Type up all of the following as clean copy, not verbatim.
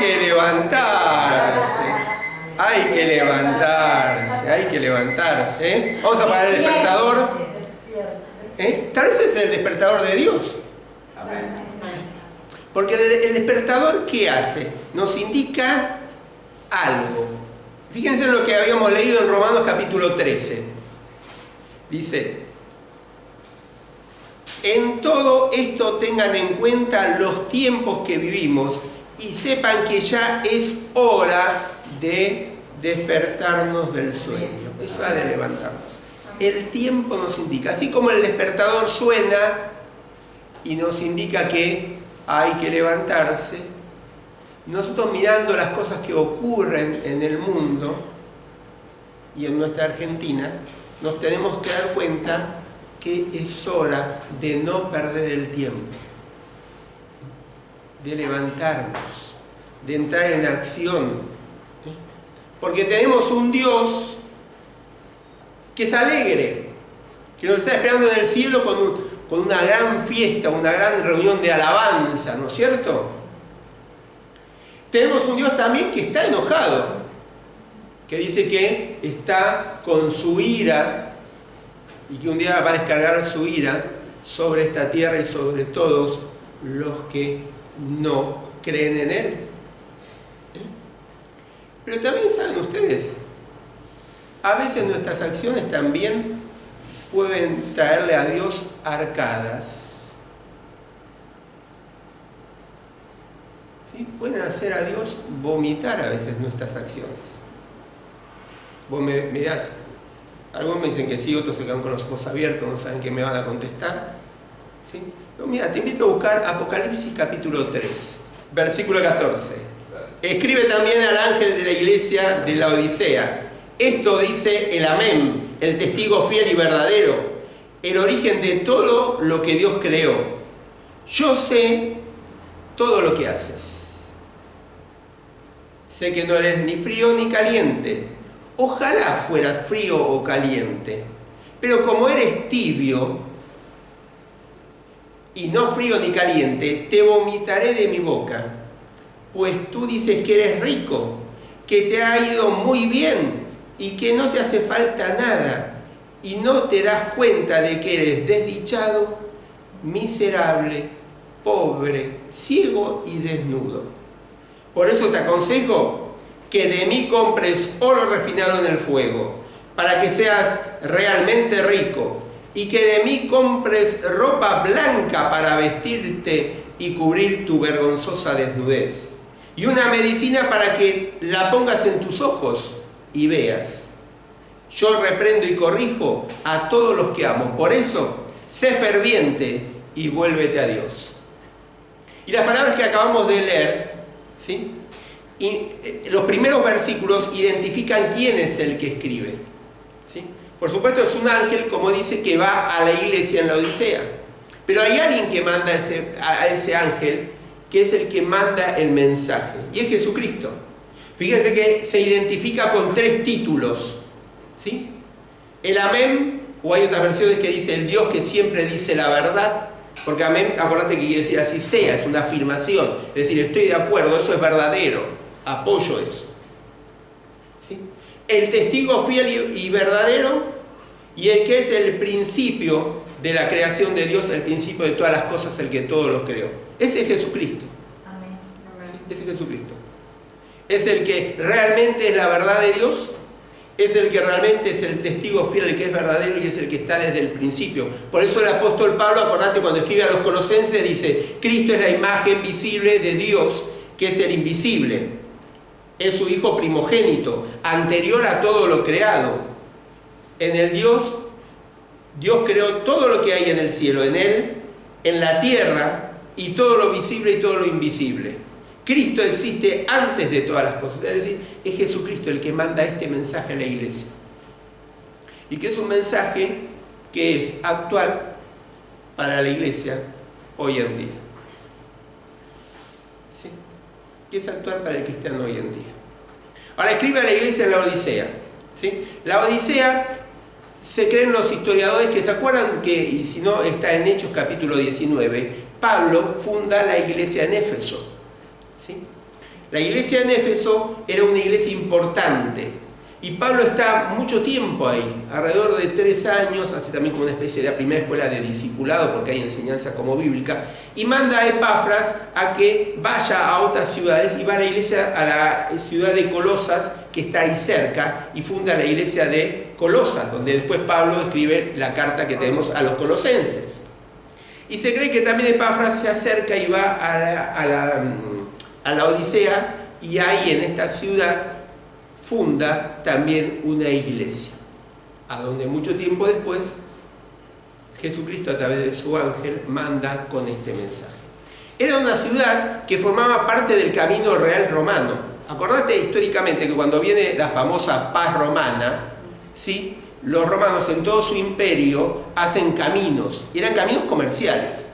que levantarse. Hay que levantarse, hay que levantarse. ¿Eh? Vamos a apagar el despertador. ¿Eh? Tal vez es el despertador de Dios. Amén. Porque el despertador, ¿qué hace? Nos indica algo. Fíjense en lo que habíamos leído en Romanos capítulo 13. Dice: en todo esto tengan en cuenta los tiempos que vivimos y sepan que ya es hora de despertarnos del sueño. Es hora de levantarnos. El tiempo nos indica, así como el despertador suena y nos indica que hay que levantarse, nosotros mirando las cosas que ocurren en el mundo y en nuestra Argentina, nos tenemos que dar cuenta que es hora de no perder el tiempo, de levantarnos, de entrar en acción. Porque tenemos un Dios que es alegre, que nos está esperando en el cielo con una gran fiesta, una gran reunión de alabanza, ¿no es cierto? Tenemos un Dios también que está enojado, que dice que está con su ira y que un día va a descargar su ira sobre esta tierra y sobre todos los que no creen en Él. Pero también saben ustedes, a veces nuestras acciones también pueden traerle a Dios arcadas. ¿Sí? Pueden hacer a Dios vomitar a veces nuestras acciones. Vos me dirás, algunos me dicen que sí, otros se quedan con los ojos abiertos, no saben qué me van a contestar. ¿Sí? No, mira, te invito a buscar Apocalipsis capítulo 3, versículo 14. Escribe también al ángel de la iglesia de la Odisea: esto dice el Amén, el testigo fiel y verdadero, el origen de todo lo que Dios creó. Yo sé todo lo que haces. Sé que no eres ni frío ni caliente. Ojalá fueras frío o caliente. Pero como eres tibio y no frío ni caliente, te vomitaré de mi boca. Pues tú dices que eres rico, que te ha ido muy bien y que no te hace falta nada, y no te das cuenta de que eres desdichado, miserable, pobre, ciego y desnudo. Por eso te aconsejo que de mí compres oro refinado en el fuego, para que seas realmente rico, y que de mí compres ropa blanca para vestirte y cubrir tu vergonzosa desnudez, y una medicina para que la pongas en tus ojos y veas. Yo reprendo y corrijo a todos los que amo. Por eso, sé ferviente y vuélvete a Dios. Y las palabras que acabamos de leer, ¿sí? Y los primeros versículos identifican quién es el que escribe, ¿sí? Por supuesto es un ángel, como dice, que va a la iglesia en la Odisea. Pero hay alguien que manda a ese ángel, que es el que manda el mensaje, y es Jesucristo. Fíjense que se identifica con 3 títulos, ¿sí? El Amén, o hay otras versiones que dice el Dios que siempre dice la verdad, porque Amén, acordate que quiere decir así sea, es una afirmación, es decir, estoy de acuerdo, eso es verdadero, apoyo eso, ¿sí? El testigo fiel y verdadero, y el que es el principio de la creación de Dios, el principio de todas las cosas, el que todo lo creó. Ese es Jesucristo. Amén. ¿Sí? Ese es Jesucristo. Es el que realmente es la verdad de Dios, es el que realmente es el testigo fiel, el que es verdadero y es el que está desde el principio. Por eso el apóstol Pablo, acordate, cuando escribe a los Colosenses dice: Cristo es la imagen visible de Dios, que es el invisible. Es su Hijo primogénito, anterior a todo lo creado. En el Dios creó todo lo que hay en el cielo, en Él, en la tierra, y todo lo visible y todo lo invisible. Cristo existe antes de todas las cosas. Es decir, es Jesucristo el que manda este mensaje a la iglesia. Y que es un mensaje que es actual para la iglesia hoy en día. ¿Sí? Que es actual para el cristiano hoy en día. Ahora escribe a la iglesia en la Odisea. ¿Sí? La Odisea, se creen los historiadores que se acuerdan que, y si no está en Hechos capítulo 19, Pablo funda la iglesia en Éfeso. ¿Sí? La iglesia en Éfeso era una iglesia importante. Y Pablo está mucho tiempo ahí, alrededor de 3 años, hace también como una especie de primera escuela de discipulado, porque hay enseñanza como bíblica, y manda a Epafras a que vaya a otras ciudades, y va a la iglesia, a la ciudad de Colosas, que está ahí cerca, y funda la iglesia de Colosas, donde después Pablo escribe la carta que tenemos a los colosenses. Y se cree que también Epafras se acerca y va a la Odisea, y ahí en esta ciudad funda también una iglesia, a donde mucho tiempo después Jesucristo a través de su ángel manda con este mensaje. Era una ciudad que formaba parte del camino real romano. Acordate históricamente que cuando viene la famosa paz romana, ¿sí?, los romanos en todo su imperio hacen caminos, y eran caminos comerciales.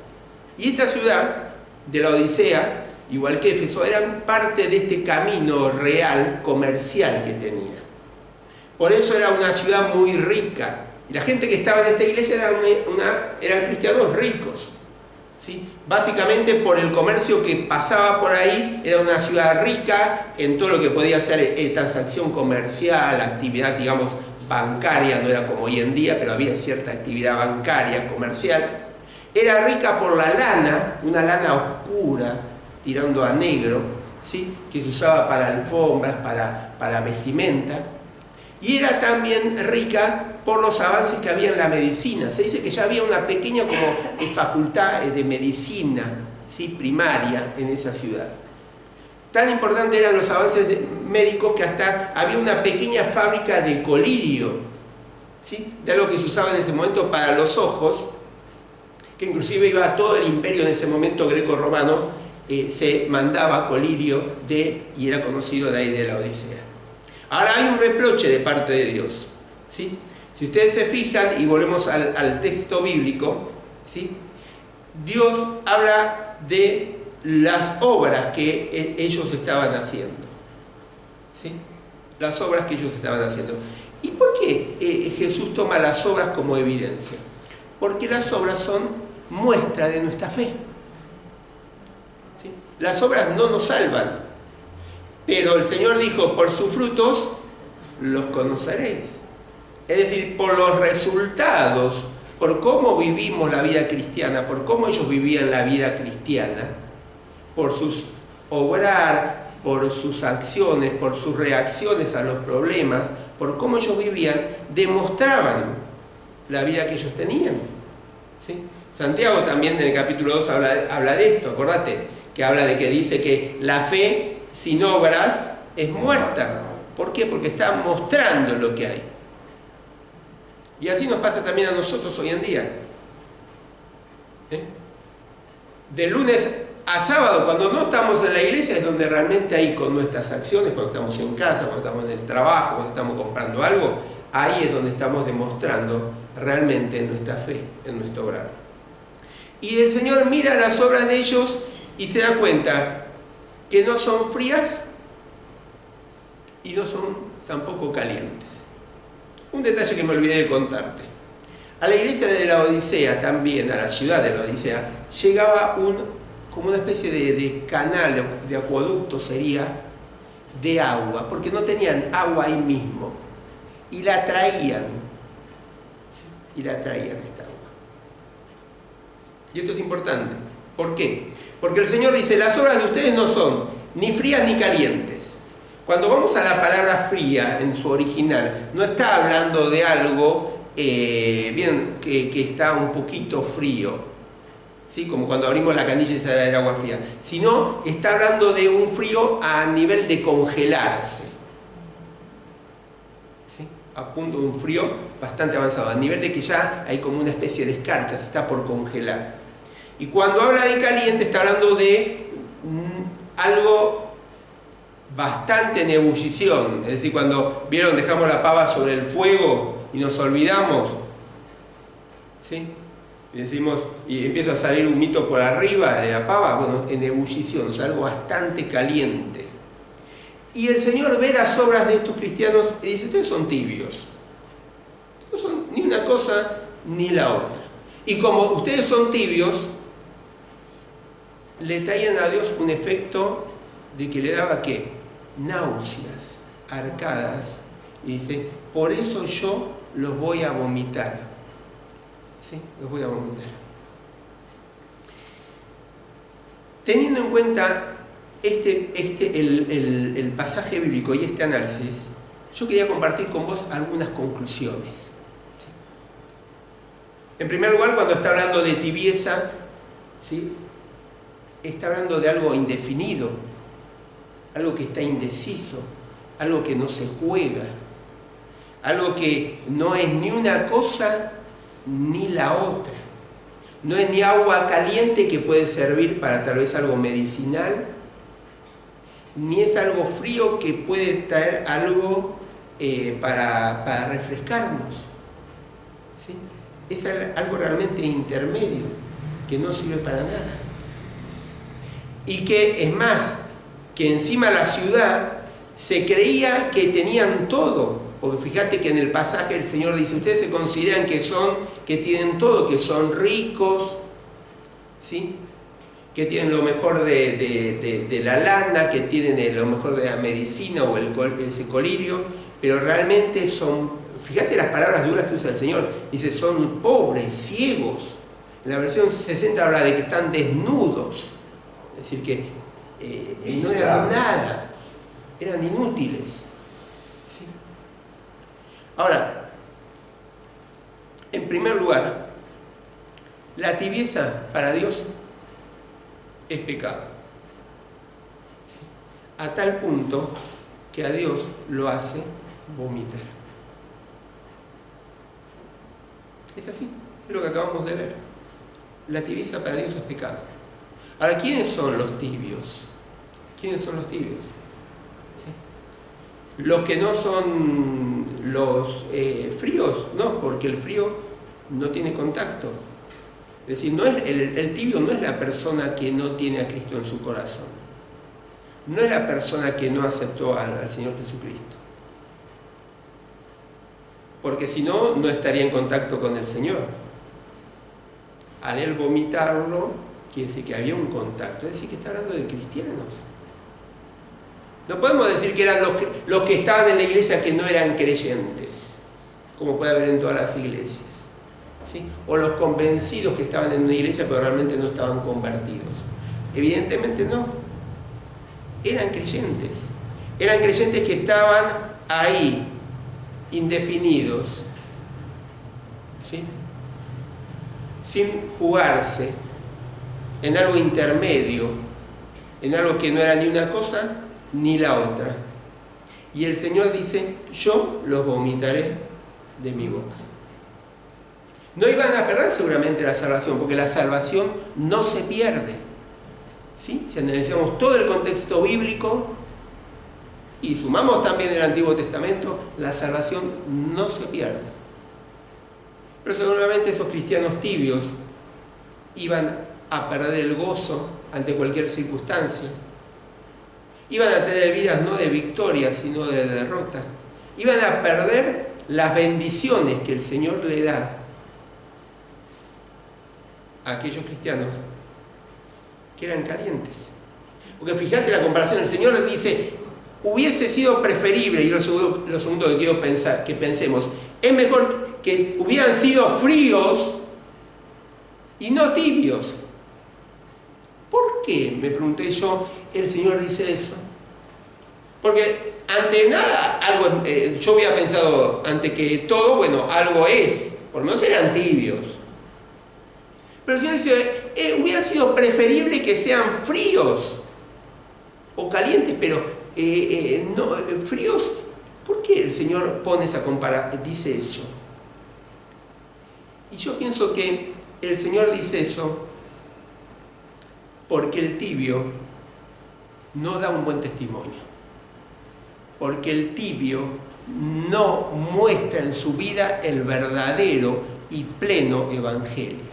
Y esta ciudad de la Odisea, igual que Éfeso, eran parte de este camino real comercial que tenía. Por eso era una ciudad muy rica. Y la gente que estaba en esta iglesia eran cristianos ricos, ¿sí? Básicamente por el comercio que pasaba por ahí. Era una ciudad rica en todo lo que podía ser transacción comercial, actividad, digamos, bancaria. No era como hoy en día, pero había cierta actividad bancaria, comercial. Era rica por la lana, una lana oscura, tirando a negro, ¿sí?, que se usaba para alfombras, para vestimenta. Y era también rica por los avances que había en la medicina. Se dice que ya había una pequeña como facultad de medicina, ¿sí?, primaria en esa ciudad. Tan importantes eran los avances médicos que hasta había una pequeña fábrica de colirio, ¿sí?, de algo que se usaba en ese momento para los ojos, que inclusive iba a todo el imperio en ese momento greco-romano. Se mandaba colirio y era conocido de ahí de la Odisea. Ahora hay un reproche de parte de Dios, ¿sí? Si ustedes se fijan y volvemos al texto bíblico, ¿sí?, Dios habla de las obras que ellos estaban haciendo, ¿sí?, las obras que ellos estaban haciendo. ¿Y por qué Jesús toma las obras como evidencia? Porque las obras son muestra de nuestra fe. Las obras no nos salvan, pero el Señor dijo: por sus frutos los conoceréis. Es decir, por los resultados, por cómo vivimos la vida cristiana, por cómo ellos vivían la vida cristiana, por sus obrar, por sus acciones, por sus reacciones a los problemas, por cómo ellos vivían, demostraban la vida que ellos tenían, ¿sí? Santiago también en el capítulo 2 habla de esto, acordate, que habla de que dice que la fe sin obras es muerta. ¿Por qué? Porque está mostrando lo que hay. Y así nos pasa también a nosotros hoy en día. De lunes a sábado, cuando no estamos en la iglesia, es donde realmente ahí con nuestras acciones, cuando estamos en casa, cuando estamos en el trabajo, cuando estamos comprando algo, ahí es donde estamos demostrando realmente nuestra fe, en nuestro obrar. Y el Señor mira las obras de ellos y se da cuenta que no son frías y no son tampoco calientes. Un detalle que me olvidé de contarte. A la iglesia de la Odisea también, a la ciudad de la Odisea, llegaba como una especie de canal, de acueducto sería, de agua, porque no tenían agua ahí mismo. Y la traían. ¿Sí? Y la traían esta agua. Y esto es importante. ¿Por qué? Porque el Señor dice: las obras de ustedes no son ni frías ni calientes. Cuando vamos a la palabra fría en su original, no está hablando de algo que está un poquito frío, ¿sí?, como cuando abrimos la canilla y sale el agua fría, sino está hablando de un frío a nivel de congelarse, ¿sí?, a punto de un frío bastante avanzado, a nivel de que ya hay como una especie de escarcha, se está por congelar. Y cuando habla de caliente está hablando de algo bastante en ebullición. Es decir, cuando vieron, dejamos la pava sobre el fuego y nos olvidamos, ¿sí?, y decimos, y empieza a salir un humito por arriba de la pava, bueno, en ebullición, o sea, algo bastante caliente. Y el Señor ve las obras de estos cristianos y dice: ustedes son tibios, no son ni una cosa ni la otra. Y como ustedes son tibios, le traían a Dios un efecto de que le daba ¿qué? Náuseas, arcadas, y dice, por eso yo los voy a vomitar. ¿Sí? Los voy a vomitar. Teniendo en cuenta el pasaje bíblico y este análisis, yo quería compartir con vos algunas conclusiones. ¿Sí? En primer lugar, cuando está hablando de tibieza, ¿sí? Está hablando de algo indefinido, algo que está indeciso, algo que no se juega, algo que no es ni una cosa ni la otra. No es ni agua caliente que puede servir para tal vez algo medicinal, ni es algo frío que puede traer algo para refrescarnos. ¿Sí? Es algo realmente intermedio, que no sirve para nada. Y que es más, que encima la ciudad se creía que tenían todo, porque fíjate que en el pasaje el Señor dice, ustedes se consideran que tienen todo, que son ricos, ¿sí? Que tienen lo mejor de la lana, que tienen lo mejor de la medicina o ese colirio, pero realmente son, fíjate las palabras duras que usa el Señor, dice, son pobres, ciegos. En la versión 60 habla de que están desnudos, es decir, que no eran nada, eran inútiles. ¿Sí? Ahora, en primer lugar, la tibieza para Dios es pecado. ¿Sí? A tal punto que a Dios lo hace vomitar. Es así, es lo que acabamos de ver. La tibieza para Dios es pecado. Ahora, ¿quiénes son los tibios? ¿Quiénes son los tibios? ¿Sí? Los que no son los fríos, no, porque el frío no tiene contacto. Es decir, no es, el tibio no es la persona que no tiene a Cristo en su corazón. No es la persona que no aceptó al Señor Jesucristo. Porque si no, no estaría en contacto con el Señor. Al él vomitarlo, quiere decir que había un contacto. Es decir, que está hablando de cristianos. No podemos decir que eran los que estaban en la iglesia que no eran creyentes, como puede haber en todas las iglesias. ¿Sí? O los convencidos que estaban en una iglesia pero realmente no estaban convertidos. Evidentemente no. Eran creyentes. Eran creyentes que estaban ahí, indefinidos, ¿sí? Sin jugarse, en algo intermedio, en algo que no era ni una cosa ni la otra. Y el Señor dice, yo los vomitaré de mi boca. No iban a perder seguramente la salvación, porque la salvación no se pierde. ¿Sí? Si analizamos todo el contexto bíblico y sumamos también el Antiguo Testamento, la salvación no se pierde. Pero seguramente esos cristianos tibios iban a perder el gozo ante cualquier circunstancia. Iban a tener vidas no de victoria, sino de derrota. Iban a perder las bendiciones que el Señor le da a aquellos cristianos que eran calientes. Porque fíjate la comparación, el Señor dice, hubiese sido preferible, y lo segundo que quiero que pensemos, es mejor que hubieran sido fríos y no tibios. ¿Por qué? Me pregunté yo, el Señor dice eso. Porque ante nada, algo, yo había pensado, ante que todo, bueno, algo es, por lo menos eran tibios. Pero el Señor dice, hubiera sido preferible que sean fríos o calientes, pero no, fríos. ¿Por qué el Señor pone esa comparación, dice eso? Y yo pienso que el Señor dice eso porque el tibio no da un buen testimonio. Porque el tibio no muestra en su vida el verdadero y pleno evangelio.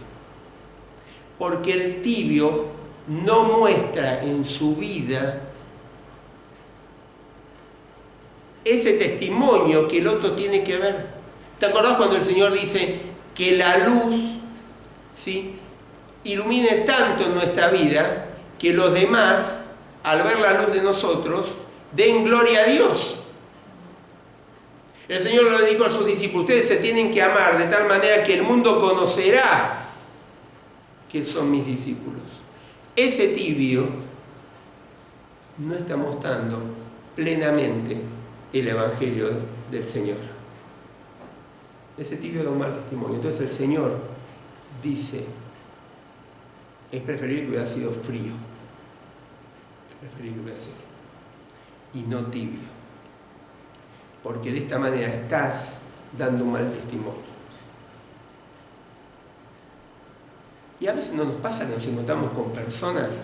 Porque el tibio no muestra en su vida ese testimonio que el otro tiene que ver. ¿Te acordás cuando el Señor dice que la luz, ¿sí?, ilumine tanto en nuestra vida que los demás al ver la luz de nosotros, den gloria a Dios. El Señor le dijo a sus discípulos: ustedes se tienen que amar de tal manera que el mundo conocerá que son mis discípulos. Ese tibio no está mostrando plenamente el Evangelio del Señor. Ese tibio da un mal testimonio. Entonces el Señor dice: es preferible que hubiera sido frío, es preferible que hubiera sido, y no tibio, porque de esta manera estás dando un mal testimonio. Y a veces no nos pasa que nos encontramos con personas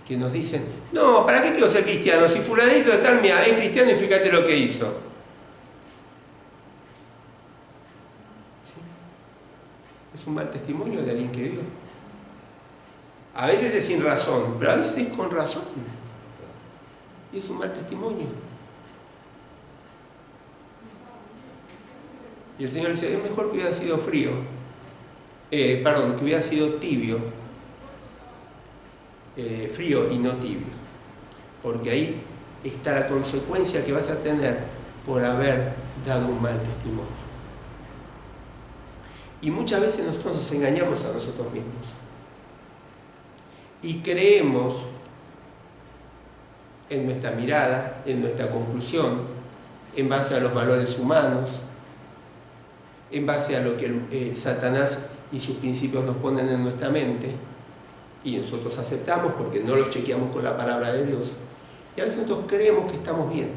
que nos dicen: no, ¿para qué quiero ser cristiano? Si fulanito de tal es cristiano y fíjate lo que hizo. ¿Sí? Es un mal testimonio de alguien que dio. A veces es sin razón, pero a veces es con razón. Y es un mal testimonio. Y el Señor dice: es mejor que hubiera sido frío. Que hubiera sido tibio. Frío y no tibio. Porque ahí está la consecuencia que vas a tener por haber dado un mal testimonio. Y muchas veces nosotros nos engañamos a nosotros mismos. Y creemos en nuestra mirada, en nuestra conclusión, en base a los valores humanos, en base a lo que Satanás y sus principios nos ponen en nuestra mente, y nosotros aceptamos porque no los chequeamos con la palabra de Dios, y a veces nosotros creemos que estamos bien.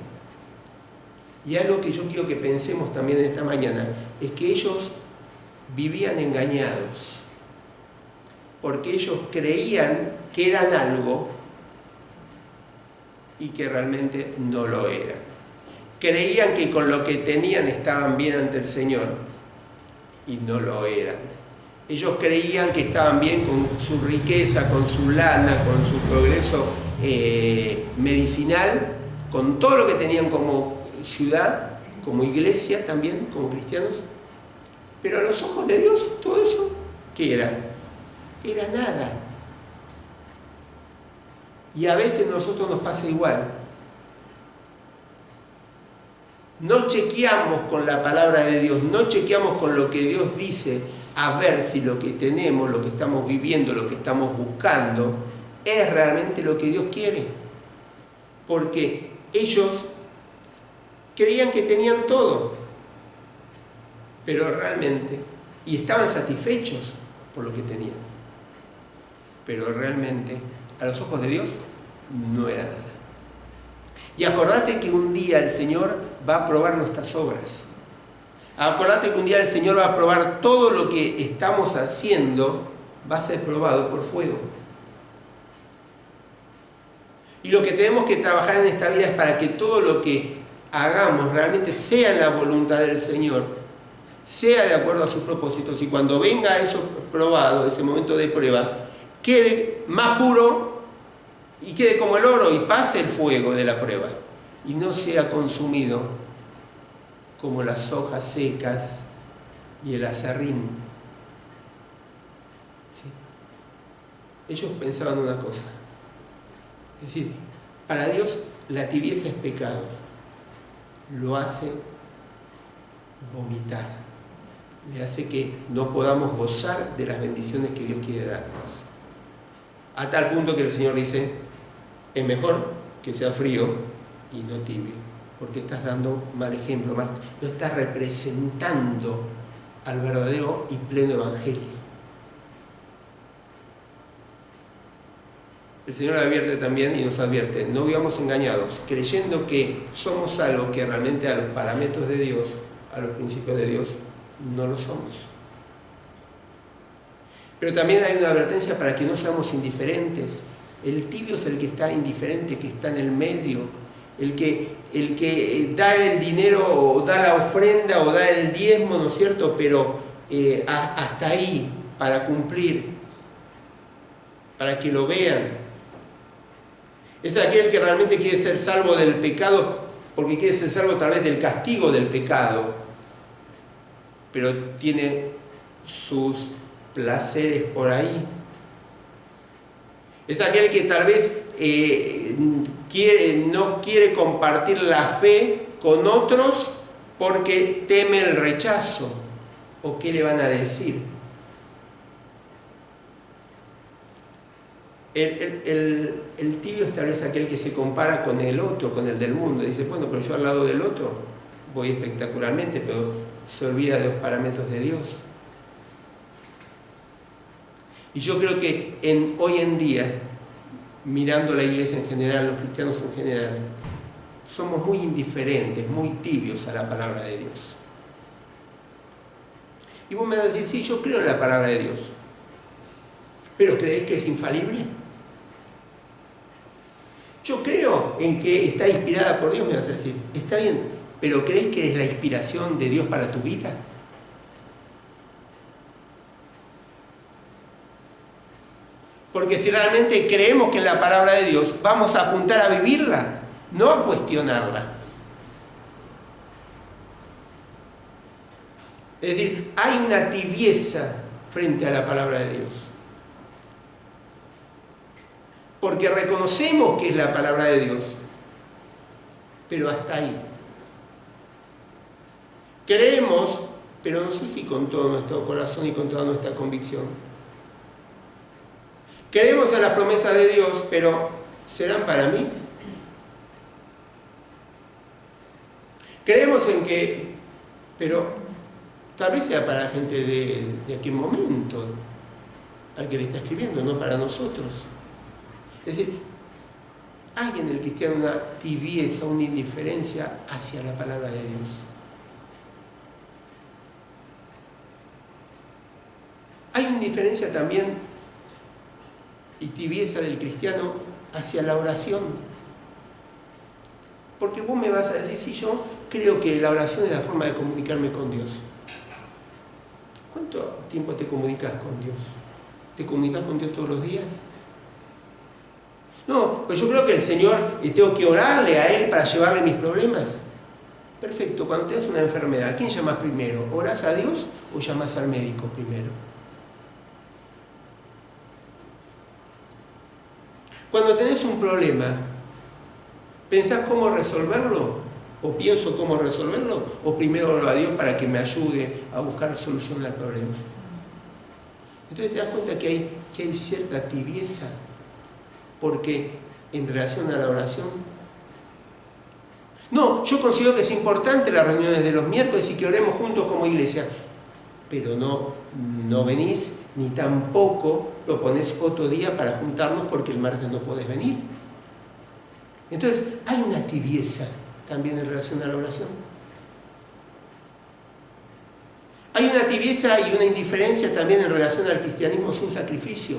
Y algo que yo quiero que pensemos también esta mañana es que ellos vivían engañados, porque ellos creían que eran algo y que realmente no lo eran. Creían que con lo que tenían estaban bien ante el Señor y no lo eran. Ellos creían que estaban bien con su riqueza, con su lana, con su progreso medicinal, con todo lo que tenían como ciudad, como iglesia también, como cristianos. Pero a los ojos de Dios, todo eso, ¿qué era? Era nada. Y a veces a nosotros nos pasa igual. No chequeamos con la palabra de Dios, no chequeamos con lo que Dios dice, a ver si lo que tenemos, lo que estamos viviendo, lo que estamos buscando, es realmente lo que Dios quiere. Porque ellos creían que tenían todo, pero realmente, y estaban satisfechos por lo que tenían, pero realmente, a los ojos de Dios, no era nada. Y acordate que un día el Señor va a probar nuestras obras. Acordate que un día el Señor va a probar todo lo que estamos haciendo, va a ser probado por fuego. Y lo que tenemos que trabajar en esta vida es para que todo lo que hagamos realmente sea en la voluntad del Señor, sea de acuerdo a sus propósitos, y cuando venga eso probado, ese momento de prueba, quede más puro y quede como el oro y pase el fuego de la prueba y no sea consumido como las hojas secas y el aserrín. ¿Sí? Ellos pensaban una cosa, es decir, para Dios la tibieza es pecado, lo hace vomitar, le hace que no podamos gozar de las bendiciones que Dios quiere darnos. A tal punto que el Señor dice: es mejor que sea frío y no tibio, porque estás dando mal ejemplo, no estás representando al verdadero y pleno evangelio. El Señor advierte también y nos advierte: no vivamos engañados, creyendo que somos algo que realmente a los parámetros de Dios, a los principios de Dios, no lo somos. Pero también hay una advertencia para que no seamos indiferentes. El tibio es el que está indiferente, que está en el medio, el que da el dinero o da la ofrenda o da el diezmo, ¿no es cierto? Pero hasta ahí, para cumplir, para que lo vean. Es aquel que realmente quiere ser salvo del pecado, porque quiere ser salvo a través del castigo del pecado, pero tiene sus placeres por ahí. Es aquel que tal vez no quiere compartir la fe con otros porque teme el rechazo. ¿O qué le van a decir? El tibio es tal vez aquel que se compara con el otro, con el del mundo. Dice, bueno, pero yo al lado del otro voy espectacularmente, pero se olvida de los parámetros de Dios. Y yo creo que hoy en día, mirando la iglesia en general, los cristianos en general, somos muy indiferentes, muy tibios a la palabra de Dios. Y vos me vas a decir, sí, yo creo en la palabra de Dios. ¿Pero creéis que es infalible? Yo creo en que está inspirada por Dios, me vas a decir. Está bien, pero ¿crees que es la inspiración de Dios para tu vida? Porque si realmente creemos que en la palabra de Dios, vamos a apuntar a vivirla, no a cuestionarla. Es decir, hay una tibieza frente a la palabra de Dios. Porque reconocemos que es la palabra de Dios, pero hasta ahí. Creemos, pero no sé si con todo nuestro corazón y con toda nuestra convicción. Creemos en las promesas de Dios, pero ¿serán para mí? Creemos en que, pero tal vez sea para la gente de aquel momento al que le está escribiendo, no para nosotros. Es decir, hay en el cristiano una tibieza, una indiferencia hacia la palabra de Dios. Hay una indiferencia también y tibieza del cristiano hacia la oración. Porque vos me vas a decir, sí, yo creo que la oración es la forma de comunicarme con Dios. ¿Cuánto tiempo te comunicas con Dios? ¿Te comunicas con Dios todos los días? No, pues yo creo que el Señor, tengo que orarle a Él para llevarle mis problemas. Perfecto, cuando tengas una enfermedad, ¿a quién llamas primero? ¿Orás a Dios o llamas al médico primero? Cuando tenés un problema, ¿pensás cómo resolverlo? ¿O pienso cómo resolverlo? ¿O primero oro a Dios para que me ayude a buscar solución al problema? Entonces te das cuenta que hay cierta tibieza. Porque en relación a la oración, no, yo considero que es importante las reuniones de los miércoles y que oremos juntos como iglesia, pero no venís ni tampoco lo ponés otro día para juntarnos porque el martes no podés venir. Entonces hay una tibieza también en relación a la oración. Hay una tibieza y una indiferencia también en relación al cristianismo sin sacrificio.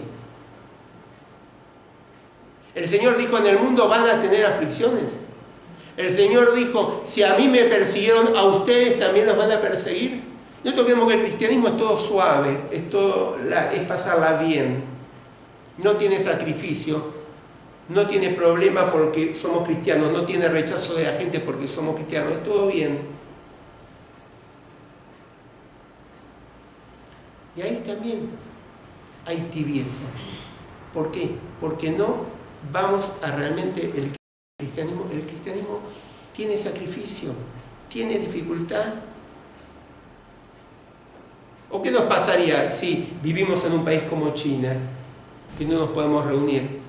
El Señor dijo, en el mundo van a tener aflicciones. El Señor dijo, si a mí me persiguieron, a ustedes también los van a perseguir. Nosotros creemos que el cristianismo es todo suave, es pasarla bien. No tiene sacrificio, no tiene problema porque somos cristianos, no tiene rechazo de la gente porque somos cristianos, es todo bien. Y ahí también hay tibieza. ¿Por qué? Porque no vamos a realmente el cristianismo tiene sacrificio, tiene dificultad. ¿O qué nos pasaría si vivimos en un país como China, que no nos podemos reunir?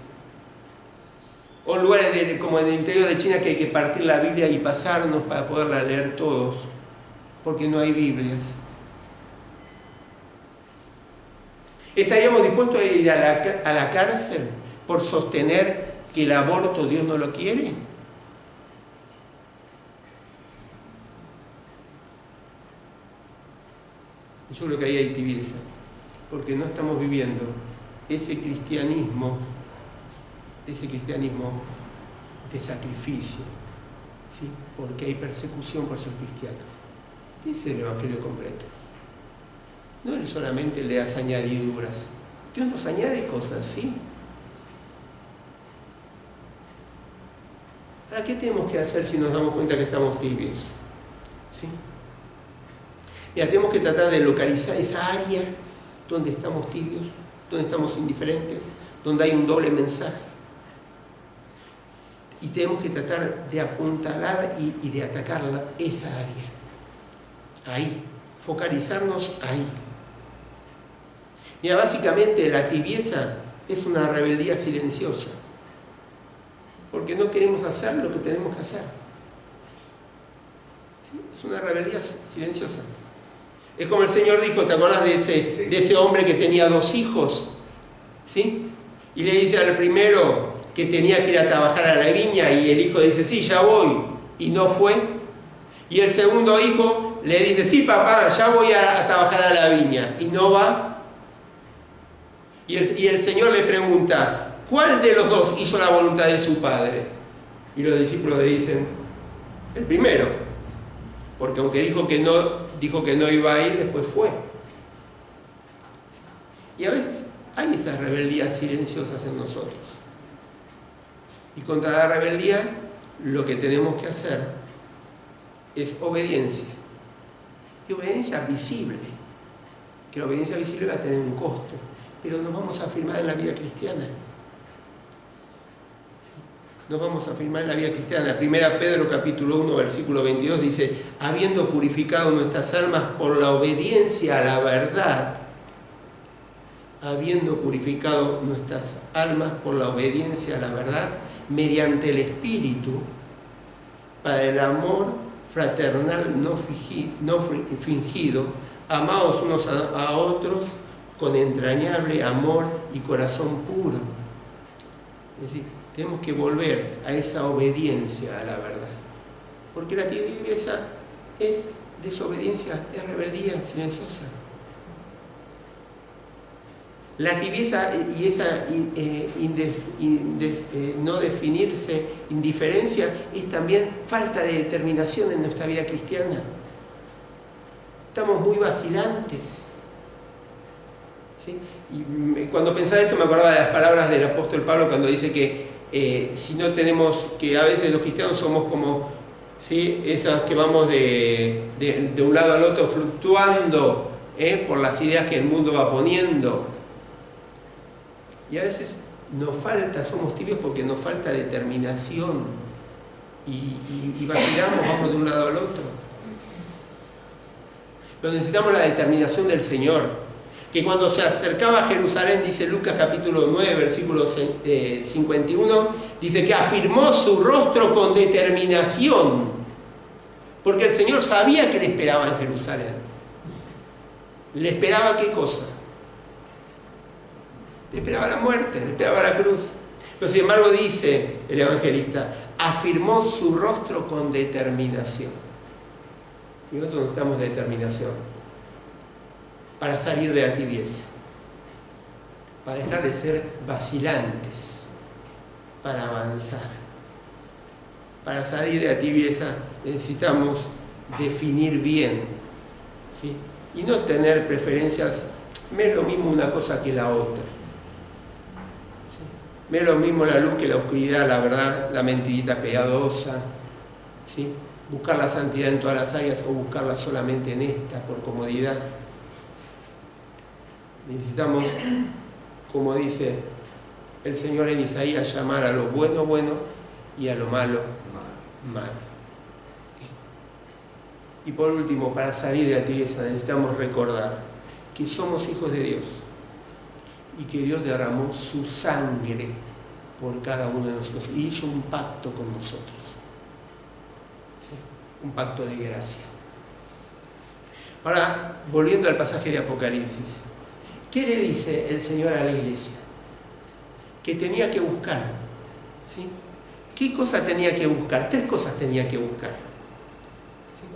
O en lugares como en el interior de China que hay que partir la Biblia y pasarnos para poderla leer todos, porque no hay Biblias. ¿Estaríamos dispuestos a ir a la cárcel por sostener que el aborto Dios no lo quiere? Yo creo que ahí hay tibieza, porque no estamos viviendo ese cristianismo de sacrificio, ¿sí? Porque hay persecución por ser cristiano. Ese es el evangelio completo. No es solamente el de las añadiduras. Dios nos añade cosas, ¿sí? ¿Ahora qué tenemos que hacer si nos damos cuenta que estamos tibios? ¿Sí? Mira, tenemos que tratar de localizar esa área donde estamos tibios, donde estamos indiferentes, donde hay un doble mensaje. Y tenemos que tratar de apuntalar y de atacar esa área. Ahí, focalizarnos ahí. Mira, básicamente la tibieza es una rebeldía silenciosa, porque no queremos hacer lo que tenemos que hacer. ¿Sí? Es una rebeldía silenciosa. Es como el Señor dijo, ¿te acordás de ese hombre que tenía 2 hijos? ¿Sí? Y le dice al primero que tenía que ir a trabajar a la viña, y el hijo dice, sí, ya voy, y no fue. Y el segundo hijo le dice, sí, papá, ya voy a trabajar a la viña, y no va. Y el Señor le pregunta, ¿cuál de los 2 hizo la voluntad de su padre? Y los discípulos le dicen, el primero, porque aunque dijo que no iba a ir, después fue. Y a veces hay esas rebeldías silenciosas en nosotros. Y contra la rebeldía lo que tenemos que hacer es obediencia. Y obediencia visible. Que la obediencia visible va a tener un costo, pero nos vamos a afirmar en la vida cristiana. Nos vamos a afirmar en la vida cristiana. 1 Pedro capítulo 1 versículo 22 dice, habiendo purificado nuestras almas por la obediencia a la verdad, habiendo purificado nuestras almas por la obediencia a la verdad, mediante el Espíritu, para el amor fraternal no fingido, amados unos a otros con entrañable amor y corazón puro. Es decir, tenemos que volver a esa obediencia a la verdad, porque la tibieza es desobediencia, es rebeldía silenciosa. La tibieza y esa no definirse, indiferencia, es también falta de determinación en nuestra vida cristiana. Estamos muy vacilantes. ¿Sí? Y cuando pensaba esto me acordaba de las palabras del apóstol Pablo cuando dice que si no tenemos, que a veces los cristianos somos como, ¿sí?, esas que vamos de un lado al otro fluctuando por las ideas que el mundo va poniendo. Y a veces nos falta, somos tibios porque nos falta determinación y vacilamos, vamos de un lado al otro. Pero necesitamos la determinación del Señor, que cuando se acercaba a Jerusalén, dice Lucas capítulo 9, versículo 51, dice que afirmó su rostro con determinación, porque el Señor sabía que le esperaba en Jerusalén. ¿Le esperaba qué cosa? Le esperaba la muerte, le esperaba la cruz. Pero sin embargo dice el evangelista, afirmó su rostro con determinación. Y nosotros necesitamos determinación para salir de la tibieza, para dejar de ser vacilantes, para avanzar. Para salir de la tibieza necesitamos definir bien, ¿sí? Y no tener preferencias, me es lo mismo una cosa que la otra. Me es lo mismo la luz que la oscuridad, la verdad, la mentirita piadosa, ¿sí? Buscar la santidad en todas las áreas o buscarla solamente en esta por comodidad. Necesitamos, como dice el Señor en Isaías, llamar a lo bueno, bueno, y a lo malo, malo. Y por último, para salir de la tibieza necesitamos recordar que somos hijos de Dios y que Dios derramó su sangre por cada uno de nosotros y hizo un pacto con nosotros, ¿sí? Un pacto de gracia. Ahora, volviendo al pasaje de Apocalipsis, ¿qué le dice el Señor a la iglesia? Que tenía que buscar, ¿sí? ¿Qué cosa tenía que buscar? 3 cosas tenía que buscar, ¿sí?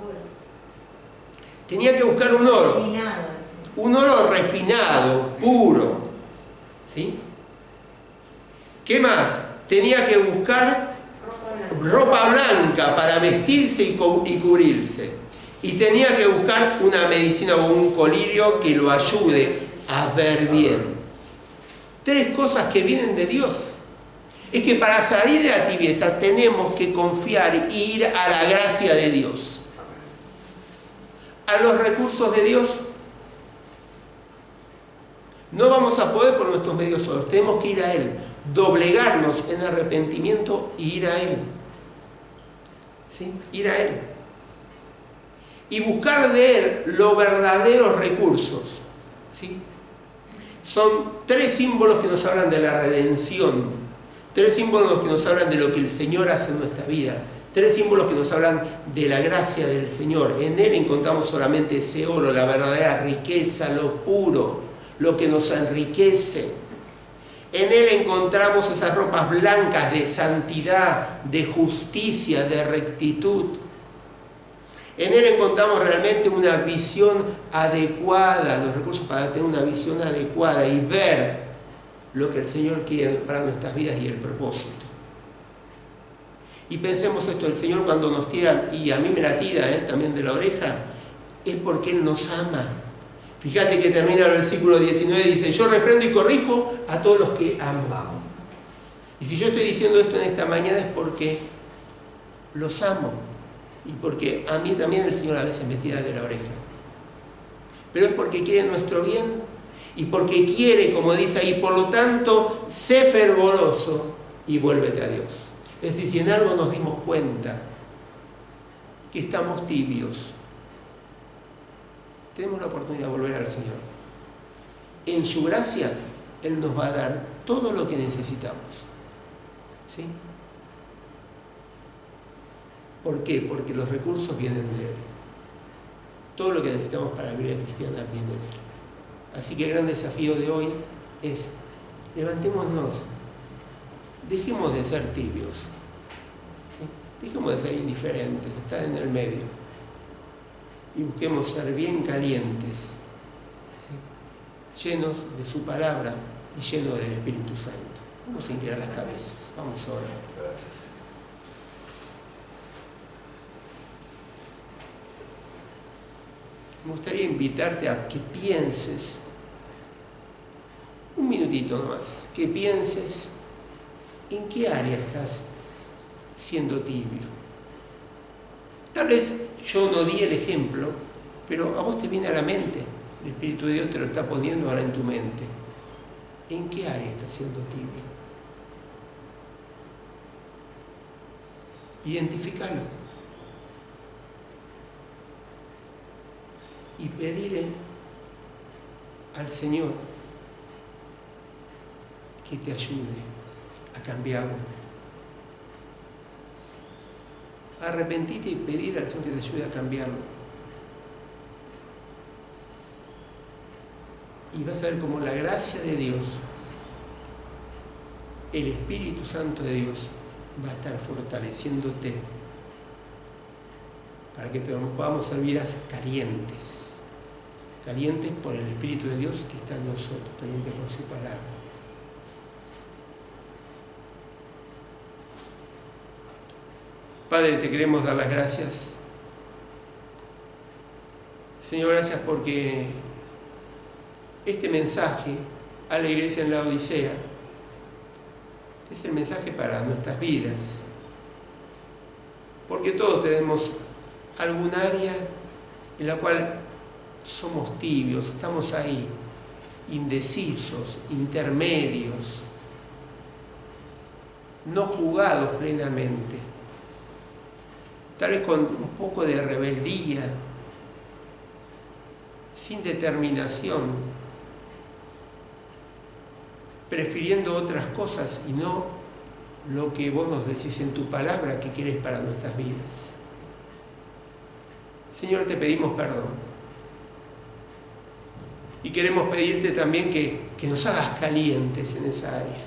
Tenía que buscar un oro refinado, puro, ¿sí? ¿Qué más? Tenía que buscar ropa blanca para vestirse y cubrirse. Y tenía que buscar una medicina o un colirio que lo ayude a ver bien. 3 cosas que vienen de Dios. Es que para salir de la tibieza tenemos que confiar y ir a la gracia de Dios, a los recursos de Dios. No vamos a poder por nuestros medios solos, tenemos que ir a Él, doblegarnos en arrepentimiento y ir a Él. ¿Sí? Ir a Él. Y buscar de Él los verdaderos recursos. ¿Sí? Son 3 símbolos que nos hablan de la redención. 3 símbolos que nos hablan de lo que el Señor hace en nuestra vida. 3 símbolos que nos hablan de la gracia del Señor. En Él encontramos solamente ese oro, la verdadera riqueza, lo puro, lo que nos enriquece. En Él encontramos esas ropas blancas de santidad, de justicia, de rectitud. En Él encontramos realmente una visión adecuada, los recursos para tener una visión adecuada y ver lo que el Señor quiere para nuestras vidas y el propósito. Y pensemos esto, el Señor cuando nos tira, y a mí me la tira también de la oreja, es porque Él nos ama. Fíjate que termina el versículo 19, dice, yo reprendo y corrijo a todos los que amo. Y si yo estoy diciendo esto en esta mañana es porque los amo. Y porque a mí también el Señor a veces me tira de la oreja. Pero es porque quiere nuestro bien y porque quiere, como dice ahí, por lo tanto, sé fervoroso y vuélvete a Dios. Es decir, si en algo nos dimos cuenta que estamos tibios, tenemos la oportunidad de volver al Señor. En su gracia, Él nos va a dar todo lo que necesitamos. ¿Sí? ¿Por qué? Porque los recursos vienen de Él. Todo lo que necesitamos para la vida cristiana viene de Él. Así que el gran desafío de hoy es, levantémonos, dejemos de ser tibios, ¿sí? Dejemos de ser indiferentes, de estar en el medio, y busquemos ser bien calientes, ¿sí? Llenos de su palabra y llenos del Espíritu Santo. Vamos a inclinar las cabezas, vamos a orar. Me gustaría invitarte a que pienses, un minutito nomás, que pienses en qué área estás siendo tibio. Tal vez yo no di el ejemplo, pero a vos te viene a la mente, el Espíritu de Dios te lo está poniendo ahora en tu mente. ¿En qué área estás siendo tibio? Identifícalo. Y pedirle al Señor que te ayude a cambiarlo. Arrepentite y pedirle al Señor que te ayude a cambiarlo. Y vas a ver cómo la gracia de Dios, el Espíritu Santo de Dios, va a estar fortaleciéndote para que te podamos servir calientes. Calientes por el Espíritu de Dios que está en nosotros, calientes por su palabra. Padre, te queremos dar las gracias. Señor, gracias porque este mensaje a la iglesia en la Odisea es el mensaje para nuestras vidas. Porque todos tenemos algún área en la cual somos tibios, estamos ahí, indecisos, intermedios, no jugados plenamente, tal vez con un poco de rebeldía, sin determinación, prefiriendo otras cosas y no lo que vos nos decís en tu palabra que querés para nuestras vidas. Señor, te pedimos perdón. Y queremos pedirte también que nos hagas calientes en esa área.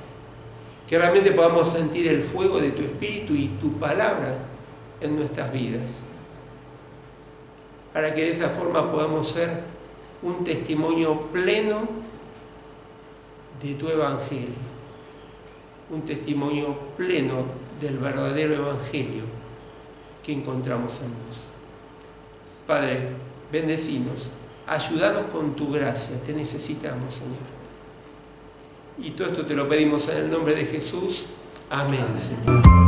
Que realmente podamos sentir el fuego de tu Espíritu y tu palabra en nuestras vidas. Para que de esa forma podamos ser un testimonio pleno de tu Evangelio. Un testimonio pleno del verdadero Evangelio que encontramos en vos. Padre, bendecinos. Ayúdanos con tu gracia, te necesitamos, Señor. Y todo esto te lo pedimos en el nombre de Jesús. Amén, Señor.